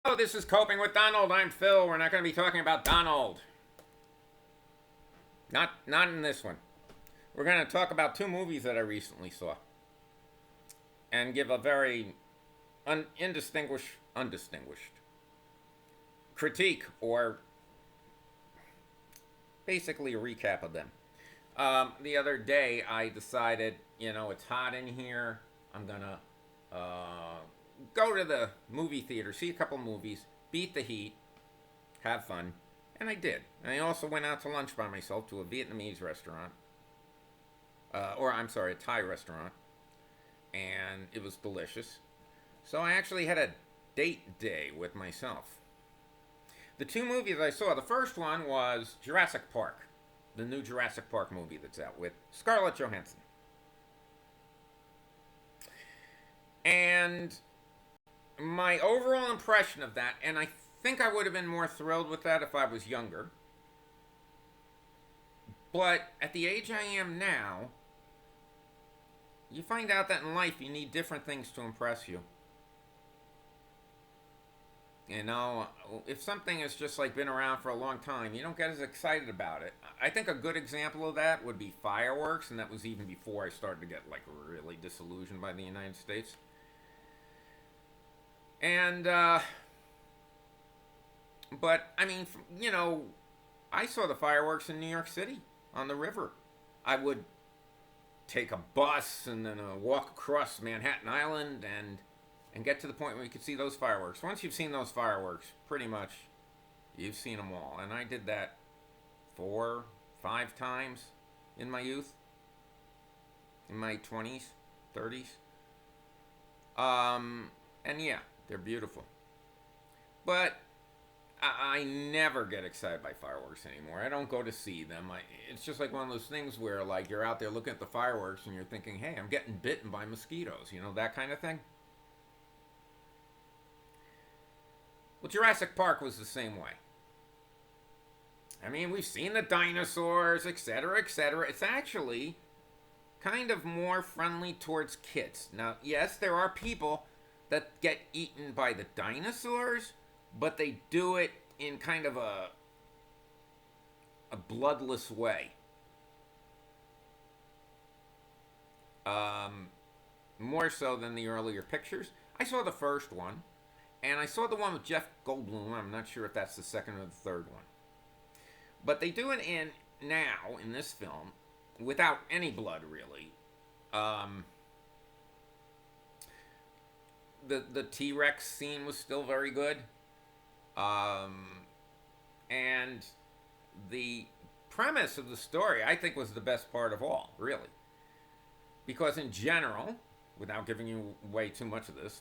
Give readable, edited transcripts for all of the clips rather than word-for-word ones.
Oh, this is Coping with Donald. I'm Phil. We're not going to be talking about Donald. Not in this one. We're going to talk about two movies that I recently saw and give a very undistinguished critique or basically a recap of them. The other day, I decided, it's hot in here. I'm going to go to the movie theater, see a couple movies, beat the heat, have fun. And I did. And I also went out to lunch by myself to a Vietnamese restaurant. A Thai restaurant. And it was delicious. So I actually had a date day with myself. The two movies I saw, the first one was Jurassic Park. The new Jurassic Park movie that's out with Scarlett Johansson. And my overall impression of that, and I think I would have been more thrilled with that if I was younger. But at the age I am now, you find out that in life you need different things to impress you. If something has just like been around for a long time, you don't get as excited about it. I think a good example of that would be fireworks, and that was even before I started to get like really disillusioned by the United States. And but I mean, I saw the fireworks in New York City on the river. I would take a bus and then walk across Manhattan Island and get to the point where you could see those fireworks. Once you've seen those fireworks, pretty much you've seen them all. And I did that 4, 5 times in my youth, in my 20s, 30s. And yeah, they're beautiful. But I never get excited by fireworks anymore. I don't go to see them. It's just like one of those things where like you're out there looking at the fireworks and you're thinking, hey, I'm getting bitten by mosquitoes. That kind of thing. Well, Jurassic Park was the same way. I mean, we've seen the dinosaurs, etc., etc. It's actually kind of more friendly towards kids. Now, yes, there are people that get eaten by the dinosaurs, but they do it in kind of a bloodless way. More so than the earlier pictures. I saw the first one, and I saw the one with Jeff Goldblum. I'm not sure if that's the second or the third one. But they do it in this film, without any blood, really. The T-Rex scene was still very good. And the premise of the story, I think, was the best part of all, really. Because in general, without giving you away too much of this,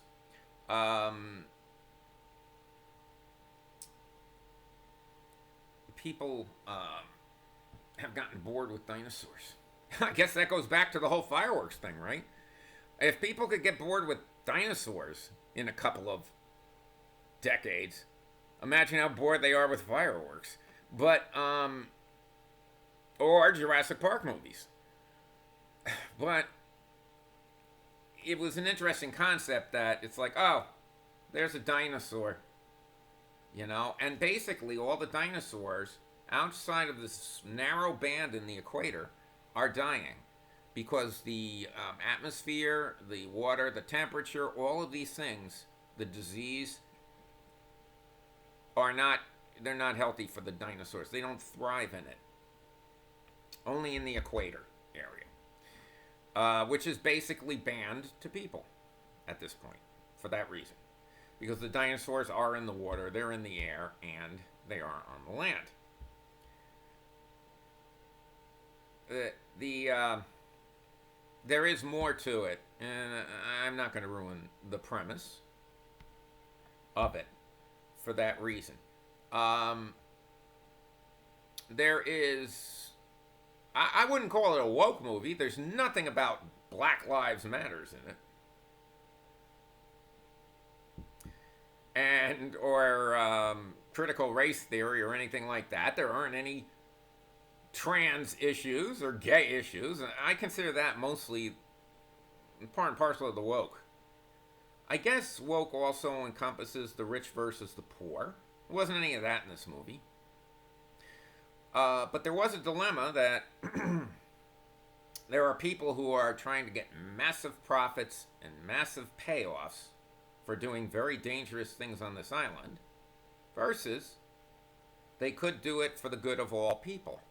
people have gotten bored with dinosaurs. I guess that goes back to the whole fireworks thing, right? If people could get bored with dinosaurs in a couple of decades, imagine how bored they are with fireworks. But, or Jurassic Park movies. But it was an interesting concept that it's like, oh, there's a dinosaur. And basically all the dinosaurs outside of this narrow band in the equator are dying because the atmosphere, the water, the temperature, all of these things, the disease, they're not healthy for the dinosaurs. They don't thrive in it. Only in the equator area, which is basically banned to people at this point for that reason. Because the dinosaurs are in the water, they're in the air, and they are on the land. There is more to it, and I'm not going to ruin the premise of it for that reason. There is... I wouldn't call it a woke movie. There's nothing about Black Lives Matters in it. Or critical race theory or anything like that. There aren't any trans issues or gay issues. I consider that mostly part and parcel of the woke. I guess woke also encompasses the rich versus the poor. There wasn't any of that in this movie. But there was a dilemma that there are people who are trying to get massive profits and massive payoffs for doing very dangerous things on this island, versus they could do it for the good of all people.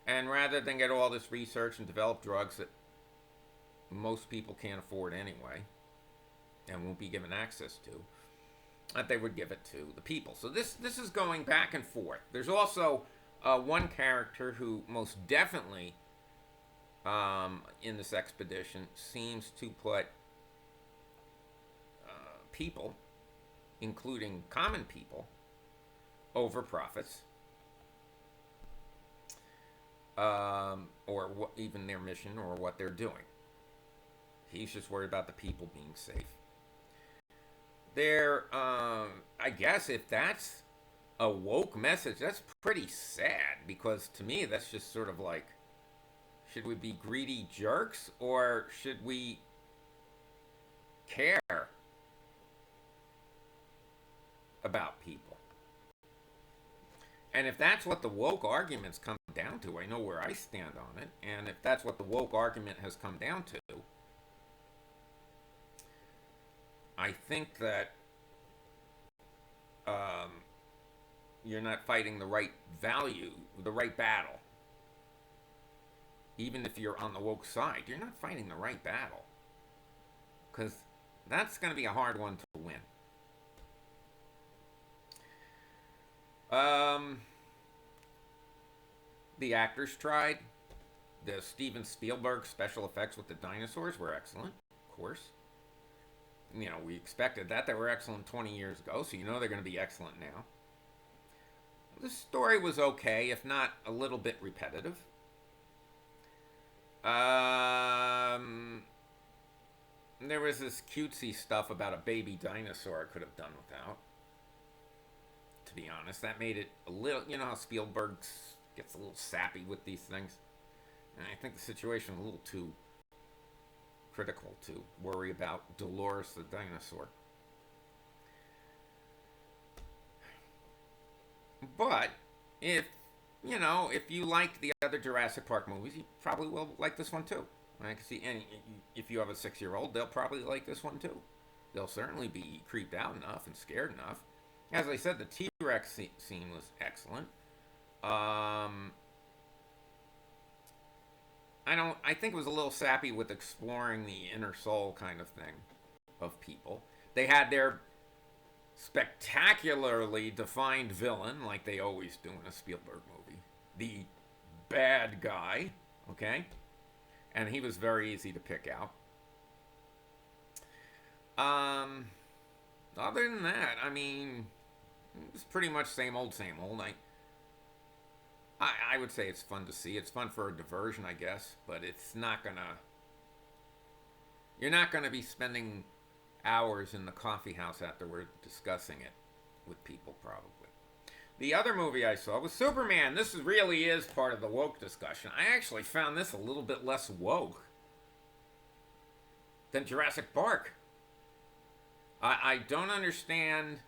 And rather than get all this research and develop drugs that most people can't afford anyway and won't be given access to, that they would give it to the people. So this is going back and forth. There's also one character who most definitely in this expedition seems to put people, including common people, over profits, or even their mission or what they're doing. He's just worried about the people being safe. I guess if that's a woke message, that's pretty sad, because to me that's just sort of like, should we be greedy jerks or should we care about people? And if that's what the woke arguments come down to, I know where I stand on it, and if that's what the woke argument has come down to, I think that you're not fighting the right value, the right battle. Even if you're on the woke side, you're not fighting the right battle. Because that's going to be a hard one to win. The actors tried. The Steven Spielberg special effects with the dinosaurs were excellent, of course. You know, we expected that. They were excellent 20 years ago, so you know they're going to be excellent now. The story was okay, if not a little bit repetitive. There was this cutesy stuff about a baby dinosaur I could have done without. To be honest, that made it a little, you know how Spielberg gets a little sappy with these things? And I think the situation was a little too critical to worry about Dolores the dinosaur. But if you liked the other Jurassic Park movies, you probably will like this one too. I can see, and if you have a 6-year-old, they'll probably like this one too. They'll certainly be creeped out enough and scared enough. As I said, the T-Rex scene was excellent. I think it was a little sappy with exploring the inner soul kind of thing of people. They had their spectacularly defined villain, like they always do in a Spielberg movie. The bad guy, okay? And he was very easy to pick out. Other than that, I mean, it's pretty much same old, same old. I would say it's fun to see. It's fun for a diversion, I guess, but it's not gonna... You're not gonna be spending hours in the coffee house afterward discussing it with people, probably. The other movie I saw was Superman. This really is part of the woke discussion. I actually found this a little bit less woke than Jurassic Park. I don't understand,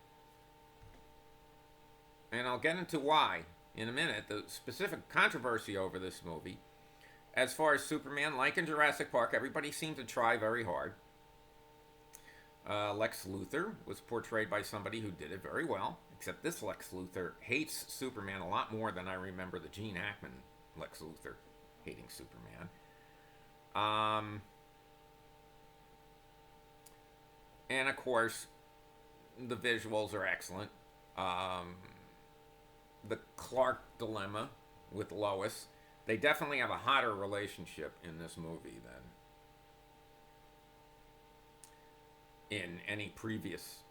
and I'll get into why in a minute, the specific controversy over this movie. As far as Superman, like in Jurassic Park, everybody seemed to try very hard. Lex Luthor was portrayed by somebody who did it very well, except this Lex Luthor hates Superman a lot more than I remember the Gene Hackman Lex Luthor hating Superman. And of course, the visuals are excellent. The Clark dilemma with Lois. They definitely have a hotter relationship in this movie than in any previous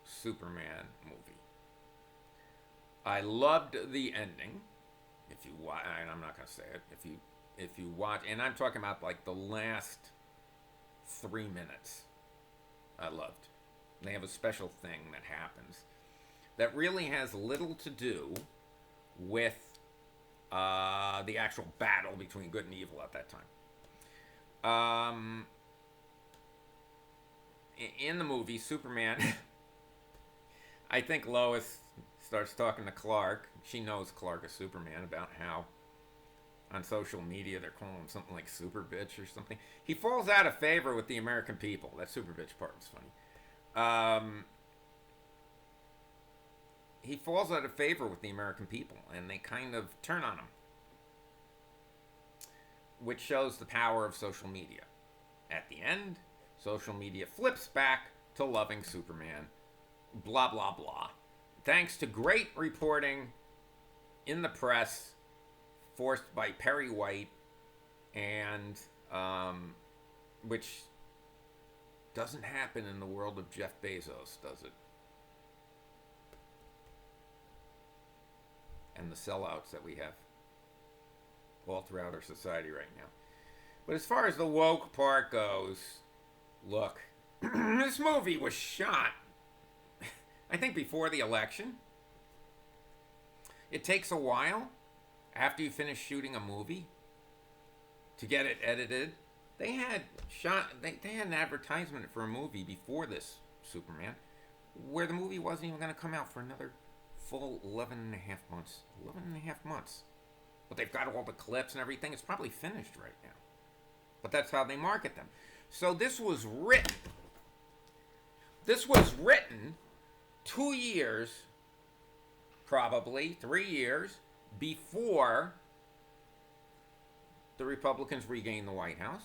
Superman movie. I loved the ending. If you watch, I'm not gonna say it. If you watch, and I'm talking about like the last 3 minutes, I loved. They have a special thing that happens that really has little to do with the actual battle between good and evil at that time. Um, in the movie Superman, I think Lois starts talking to Clark. She knows Clark is Superman about how on social media they're calling him something like super bitch or something. He falls out of favor with the American people. That super bitch part was funny. He falls out of favor with the American people, and they kind of turn on him, which shows the power of social media. At the end, social media flips back to loving Superman. Blah, blah, blah. Thanks to great reporting in the press, forced by Perry White, and which doesn't happen in the world of Jeff Bezos, does it? And the sellouts that we have all throughout our society right now. But as far as the woke part goes, look, this movie was shot, I think, before the election. It takes a while after you finish shooting a movie to get it edited. They had an advertisement for a movie before this Superman, where the movie wasn't even going to come out for another full 11 and a half months. 11 and a half months. But they've got all the clips and everything. It's probably finished right now. But that's how they market them. So this was written. This was written 2 years, probably 3 years, before the Republicans regained the White House.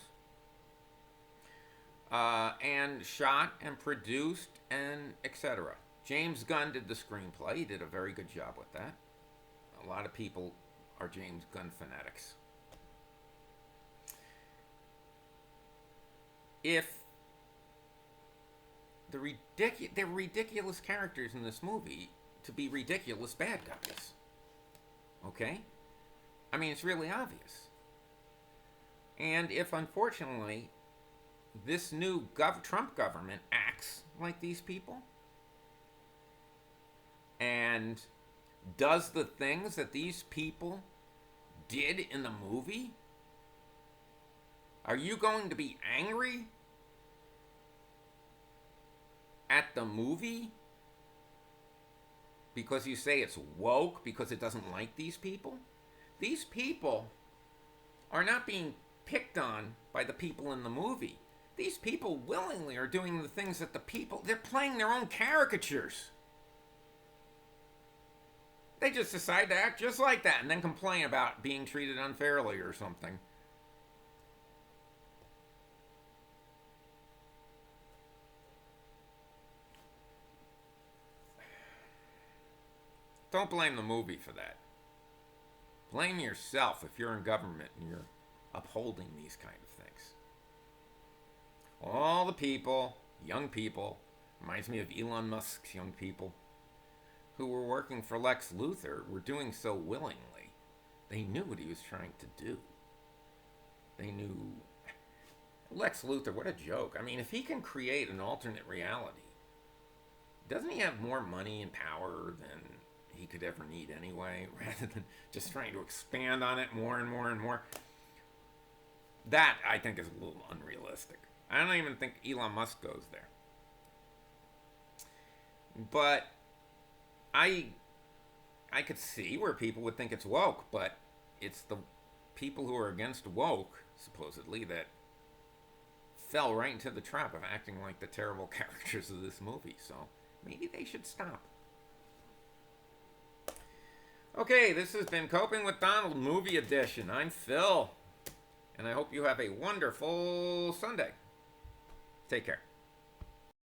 And shot and produced and etc. James Gunn did the screenplay. He did a very good job with that. A lot of people are James Gunn fanatics. If they're ridiculous characters in this movie to be ridiculous bad guys. Okay? I mean, it's really obvious. And if, unfortunately, this new Trump government acts like these people and does the things that these people did in the movie, are you going to be angry at the movie because you say it's woke because it doesn't like these people? These people are not being picked on by the people in the movie. These people willingly are doing the things that the people, they're playing their own caricatures. They just decide to act just like that and then complain about being treated unfairly or something. Don't blame the movie for that. Blame yourself if you're in government and you're upholding these kind of things. All the people, young people, reminds me of Elon Musk's young people, who were working for Lex Luthor were doing so willingly. They knew what he was trying to do. They knew... Lex Luthor, what a joke. I mean, if he can create an alternate reality, doesn't he have more money and power than he could ever need anyway, rather than just trying to expand on it more and more and more? That, I think, is a little unrealistic. I don't even think Elon Musk goes there. But I could see where people would think it's woke, but it's the people who are against woke, supposedly, that fell right into the trap of acting like the terrible characters of this movie. So maybe they should stop. Okay, this has been Coping with Donald Movie Edition. I'm Phil, and I hope you have a wonderful Sunday. Take care.